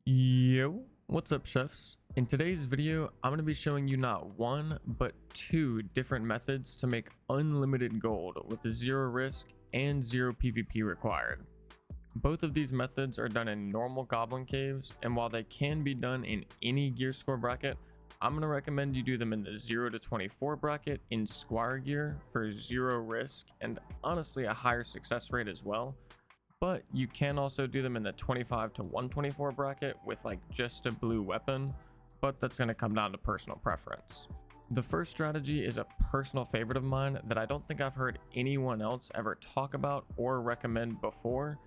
Yo, what's up chefs? In today's video, I'm going to be showing you not one, but two different methods to make unlimited gold with zero risk and zero PvP required. Both of these methods are done in normal Goblin Caves, and while they can be done in any gear score bracket, I'm going to recommend you do them in the 0 to 24 bracket in Squire gear for zero risk and honestly a higher success rate as well. But you can also do them in the 25 to 124 bracket with like just a blue weapon, but that's going to come down to personal preference. The first strategy is a personal favorite of mine that I don't think I've heard anyone else ever talk about or recommend before,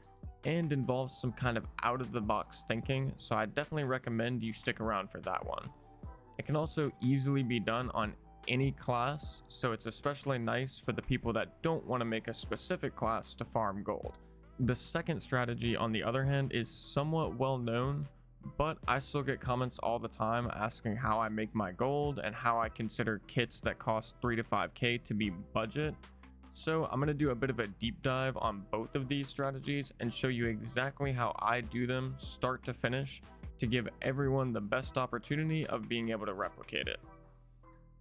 and involves some kind of out of the box thinking, so I definitely recommend you stick around for that one. It can also easily be done on any class, so it's especially nice for the people that don't want to make a specific class to farm gold. The second strategy, on the other hand, is somewhat well known, but I still get comments all the time asking how I make my gold and how I consider kits that cost 3 to 5k to be budget. So I'm going to do a bit of a deep dive on both of these strategies and show you exactly how I do them start to finish to give everyone the best opportunity of being able to replicate it.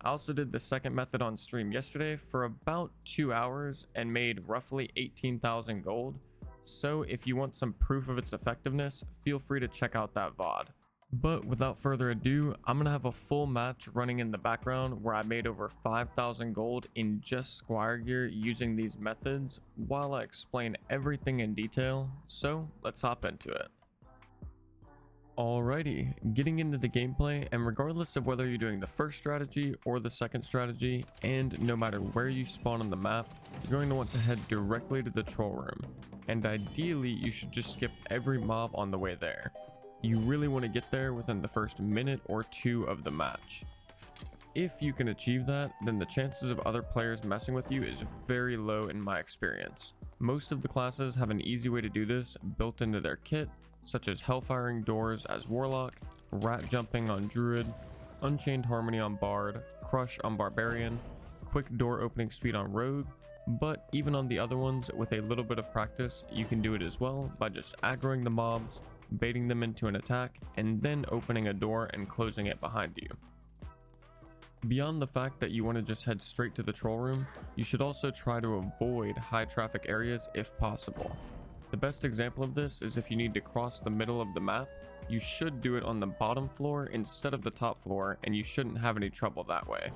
I also did the second method on stream yesterday for about 2 hours and made roughly 18,000 gold. So if you want some proof of its effectiveness, feel free to check out that VOD. But without further ado, I'm going to have a full match running in the background where I made over 5,000 gold in just Squire gear using these methods while I explain everything in detail, so let's hop into it. Alrighty, getting into the gameplay, and regardless of whether you're doing the first strategy or the second strategy, and no matter where you spawn on the map, you're going to want to head directly to the troll room, and ideally you should just skip every mob on the way there. You really want to get there within the first minute or two of the match. If you can achieve that, then the chances of other players messing with you is very low in my experience. Most of the classes have an easy way to do this built into their kit, such as Hellfiring Doors as Warlock, Rat Jumping on Druid, Unchained Harmony on Bard, Crush on Barbarian, Quick Door Opening Speed on Rogue, but even on the other ones, with a little bit of practice, you can do it as well by just aggroing the mobs, baiting them into an attack, and then opening a door and closing it behind you. Beyond the fact that you want to just head straight to the troll room, you should also try to avoid high traffic areas if possible. The best example of this is if you need to cross the middle of the map, you should do it on the bottom floor instead of the top floor, and you shouldn't have any trouble that way.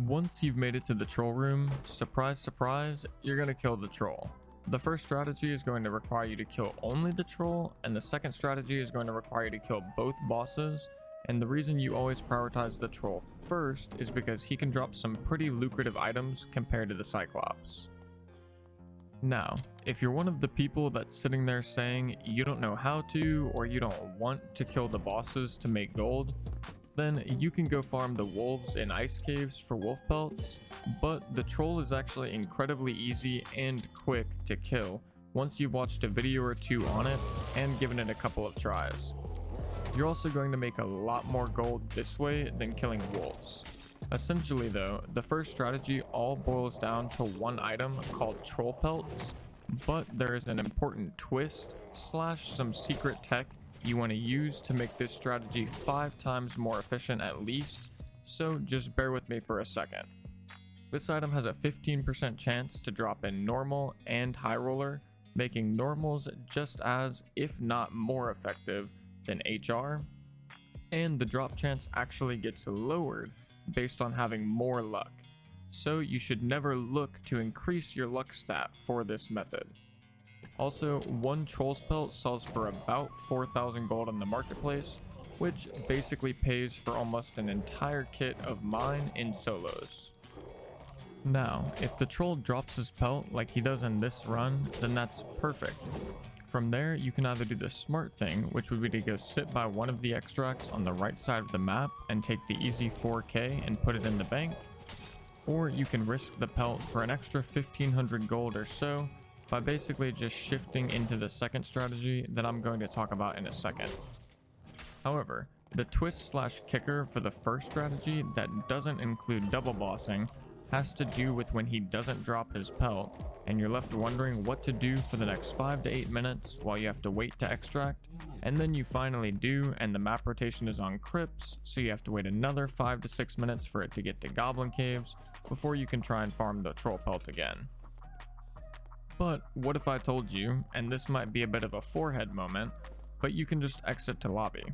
Once you've made it to the troll room, surprise surprise, you're going to kill the troll. The first strategy is going to require you to kill only the troll, and the second strategy is going to require you to kill both bosses, and the reason you always prioritize the troll first is because he can drop some pretty lucrative items compared to the Cyclops. Now, if you're one of the people that's sitting there saying you don't know how to or you don't want to kill the bosses to make gold, then you can go farm the wolves in ice caves for wolf pelts, but the troll is actually incredibly easy and quick to kill once you've watched a video or two on it and given it a couple of tries. You're also going to make a lot more gold this way than killing wolves. Essentially though, the first strategy all boils down to one item called troll pelts, but there is an important twist / some secret tech you want to use to make this strategy 5 times more efficient at least, so just bear with me for a second. This item has a 15% chance to drop in normal and high roller, making normals just as, if not more effective than HR, and the drop chance actually gets lowered based on having more luck, so you should never look to increase your luck stat for this method. Also, one troll's pelt sells for about 4,000 gold on the marketplace, which basically pays for almost an entire kit of mine in solos. Now, if the troll drops his pelt like he does in this run, then that's perfect. From there, you can either do the smart thing, which would be to go sit by one of the extracts on the right side of the map and take the easy 4k and put it in the bank, or you can risk the pelt for an extra 1,500 gold or so by basically just shifting into the second strategy that I'm going to talk about in a second. However, the twist / kicker for the first strategy that doesn't include double bossing has to do with when he doesn't drop his pelt and you're left wondering what to do for the next 5 to 8 minutes while you have to wait to extract. and then you finally do, and the map rotation is on crypts, so you have to wait another 5 to 6 minutes for it to get to Goblin Caves before you can try and farm the troll pelt again. But what if I told you, and this might be a bit of a forehead moment, but you can just exit to lobby.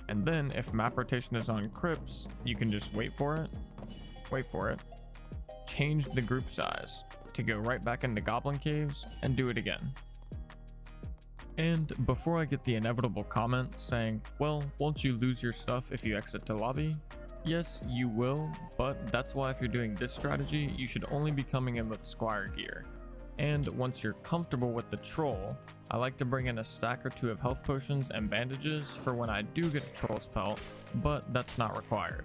And then if map rotation is on crypts, you can just wait for it, change the group size to go right back into Goblin Caves and do it again. And before I get the inevitable comment saying, well, won't you lose your stuff if you exit to lobby? Yes, you will, but that's why if you're doing this strategy, you should only be coming in with Squire gear. And once you're comfortable with the troll, I like to bring in a stack or two of health potions and bandages for when I do get a troll's pelt, but that's not required.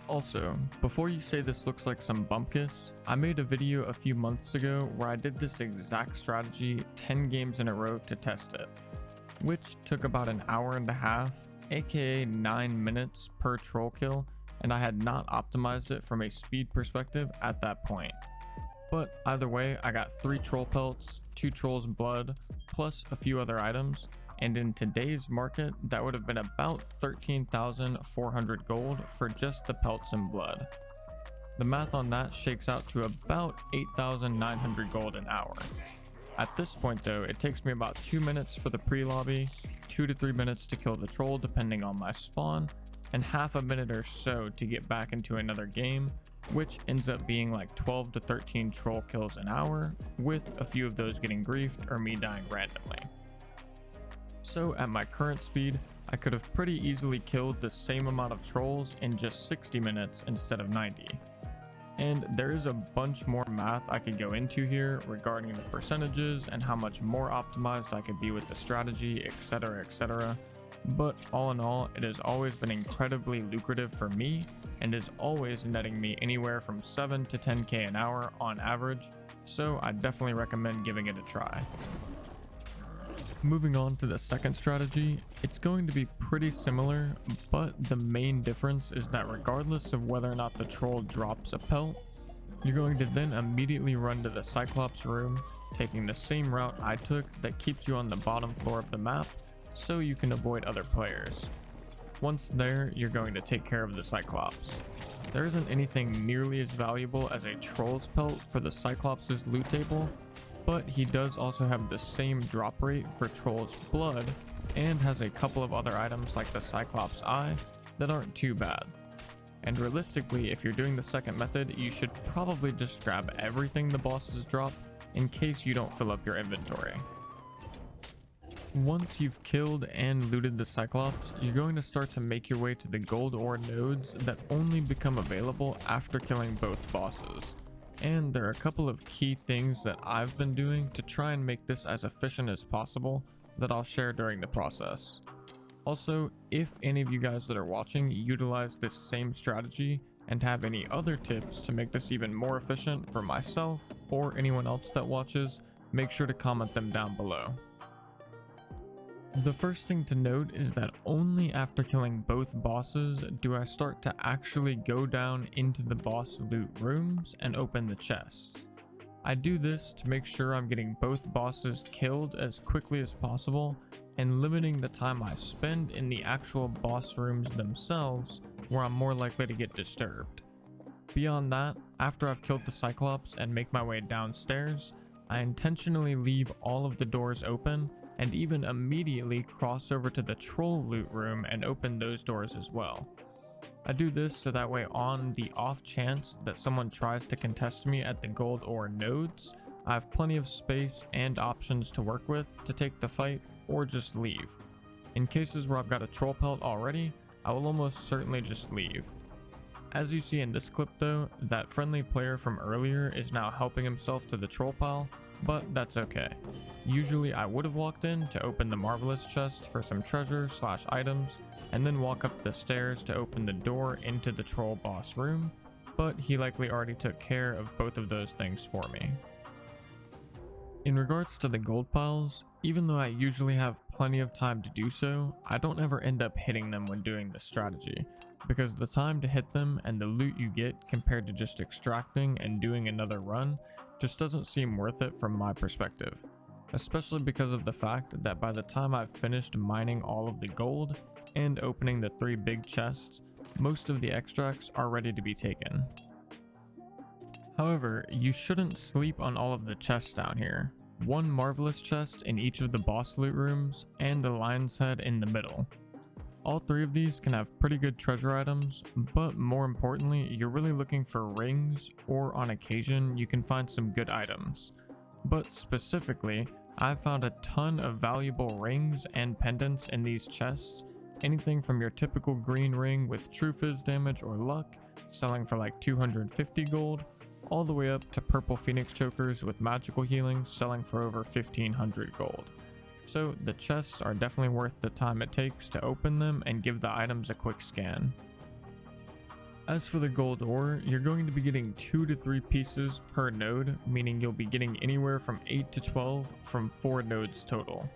Also, before you say this looks like some bumpkiss, I made a video a few months ago where I did this exact strategy 10 games in a row to test it, which took about an hour and a half, aka 9 minutes per troll kill, and I had not optimized it from a speed perspective at that point. But either way, I got 3 troll pelts, 2 trolls blood, plus a few other items, and in today's market, that would have been about 13,400 gold for just the pelts and blood. The math on that shakes out to about 8,900 gold an hour. At this point though, it takes me about 2 minutes for the pre-lobby, 2 to 3 minutes to kill the troll depending on my spawn, and half a minute or so to get back into another game, which ends up being like 12 to 13 troll kills an hour, with a few of those getting griefed or me dying randomly. So at my current speed, I could have pretty easily killed the same amount of trolls in just 60 minutes instead of 90. And there is a bunch more math I could go into here regarding the percentages and how much more optimized I could be with the strategy, etc, etc. But all in all, it has always been incredibly lucrative for me and is always netting me anywhere from 7 to 10k an hour on average, so I definitely recommend giving it a try. Moving on to the second strategy, it's going to be pretty similar, but the main difference is that regardless of whether or not the troll drops a pelt, you're going to then immediately run to the Cyclops room, taking the same route I took that keeps you on the bottom floor of the map, so you can avoid other players. Once there, you're going to take care of the Cyclops. There isn't anything nearly as valuable as a troll's pelt for the Cyclops' loot table, but he does also have the same drop rate for troll's blood and has a couple of other items like the Cyclops eye that aren't too bad. And realistically, if you're doing the second method, you should probably just grab everything the bosses drop in case you don't fill up your inventory. Once you've killed and looted the Cyclops, you're going to start to make your way to the gold ore nodes that only become available after killing both bosses. And there are a couple of key things that I've been doing to try and make this as efficient as possible that I'll share during the process. Also, if any of you guys that are watching utilize this same strategy and have any other tips to make this even more efficient for myself or anyone else that watches, make sure to comment them down below. The first thing to note is that only after killing both bosses do I start to actually go down into the boss loot rooms and open the chests. I do this to make sure I'm getting both bosses killed as quickly as possible and limiting the time I spend in the actual boss rooms themselves where I'm more likely to get disturbed. Beyond that, after I've killed the Cyclops and make my way downstairs, I intentionally leave all of the doors open and even immediately cross over to the troll loot room and open those doors as well. I do this so that way on the off chance that someone tries to contest me at the gold ore nodes, I have plenty of space and options to work with to take the fight or just leave. In cases where I've got a troll pelt already, I will almost certainly just leave. As you see in this clip though, that friendly player from earlier is now helping himself to the troll pile, but that's okay. Usually I would have walked in to open the marvelous chest for some treasure / items, and then walk up the stairs to open the door into the troll boss room, but he likely already took care of both of those things for me. In regards to the gold piles, even though I usually have plenty of time to do so, I don't ever end up hitting them when doing this strategy, because the time to hit them and the loot you get compared to just extracting and doing another run just doesn't seem worth it from my perspective. especially because of the fact that by the time I've finished mining all of the gold and opening the 3 big chests, most of the extracts are ready to be taken. However, you shouldn't sleep on all of the chests down here. 1 marvelous chest in each of the boss loot rooms and the lion's head in the middle. All 3 of these can have pretty good treasure items, but more importantly, you're really looking for rings, or on occasion you can find some good items. But specifically, I've found a ton of valuable rings and pendants in these chests, anything from your typical green ring with true fizz damage or luck, selling for like 250 gold, all the way up to purple phoenix chokers with magical healing selling for over 1500 gold. So the chests are definitely worth the time it takes to open them and give the items a quick scan. As for the gold ore, you're going to be getting 2 to 3 pieces per node, meaning you'll be getting anywhere from 8 to 12 from 4 nodes total.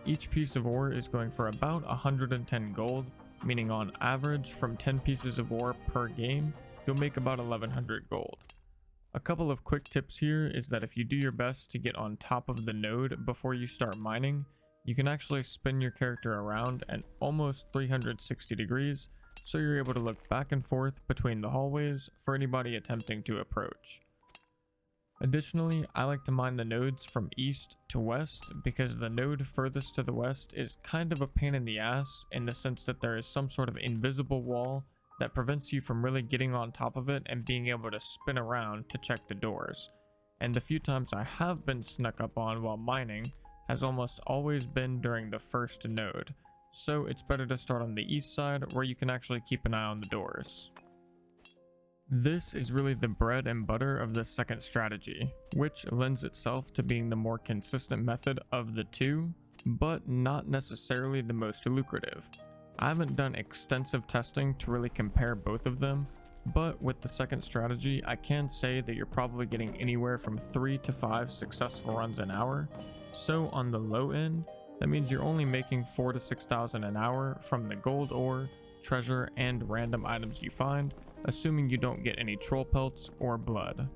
Each piece of ore is going for about 110 gold, meaning on average from 10 pieces of ore per game, you'll make about 1100 gold. A couple of quick tips here is that if you do your best to get on top of the node before you start mining, you can actually spin your character around at almost 360 degrees, so you're able to look back and forth between the hallways for anybody attempting to approach. Additionally, I like to mine the nodes from east to west because the node furthest to the west is kind of a pain in the ass in the sense that there is some sort of invisible wall that prevents you from really getting on top of it and being able to spin around to check the doors. And the few times I have been snuck up on while mining has almost always been during the first node, so it's better to start on the east side where you can actually keep an eye on the doors. This is really the bread and butter of the second strategy, which lends itself to being the more consistent method of the two, but not necessarily the most lucrative. I haven't done extensive testing to really compare both of them, but with the second strategy, I can say that you're probably getting anywhere from 3 to 5 successful runs an hour. So on the low end, that means you're only making 4,000 to 6,000 an hour from the gold ore, treasure, and random items you find, assuming you don't get any troll pelts or blood.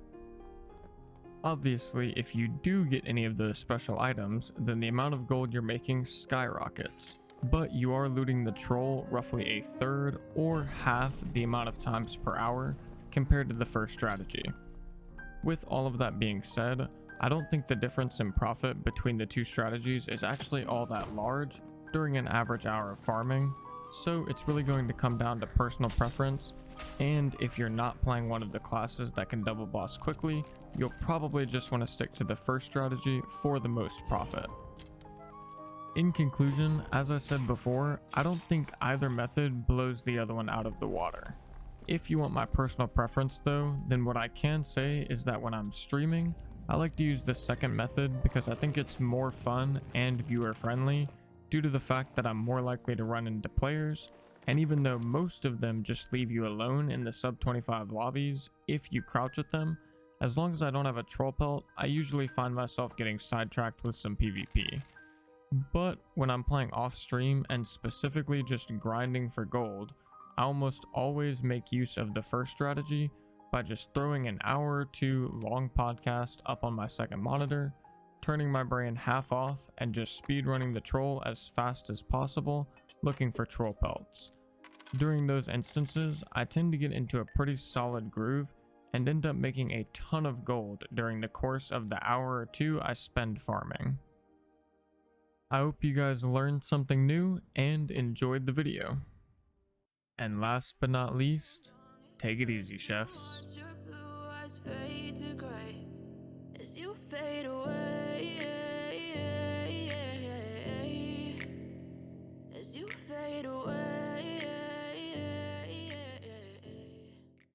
Obviously, if you do get any of those special items, then the amount of gold you're making skyrockets. But you are looting the troll roughly a third or half the amount of times per hour compared to the first strategy. With all of that being said, I don't think the difference in profit between the two strategies is actually all that large during an average hour of farming, so it's really going to come down to personal preference, and if you're not playing one of the classes that can double boss quickly, you'll probably just want to stick to the first strategy for the most profit. In conclusion, as I said before, I don't think either method blows the other one out of the water. If you want my personal preference though, then what I can say is that when I'm streaming, I like to use the second method because I think it's more fun and viewer friendly due to the fact that I'm more likely to run into players, and even though most of them just leave you alone in the sub 25 lobbies if you crouch at them, as long as I don't have a troll pelt, I usually find myself getting sidetracked with some PvP. But when I'm playing off stream and specifically just grinding for gold, I almost always make use of the first strategy by just throwing an hour or two long podcast up on my second monitor, turning my brain half off and just speedrunning the troll as fast as possible, looking for troll pelts. During those instances, I tend to get into a pretty solid groove and end up making a ton of gold during the course of the hour or two I spend farming. I hope you guys learned something new and enjoyed the video. And last but not least, take it easy, chefs. Watch your blue eyes fade to gray as you fade away, as you fade away.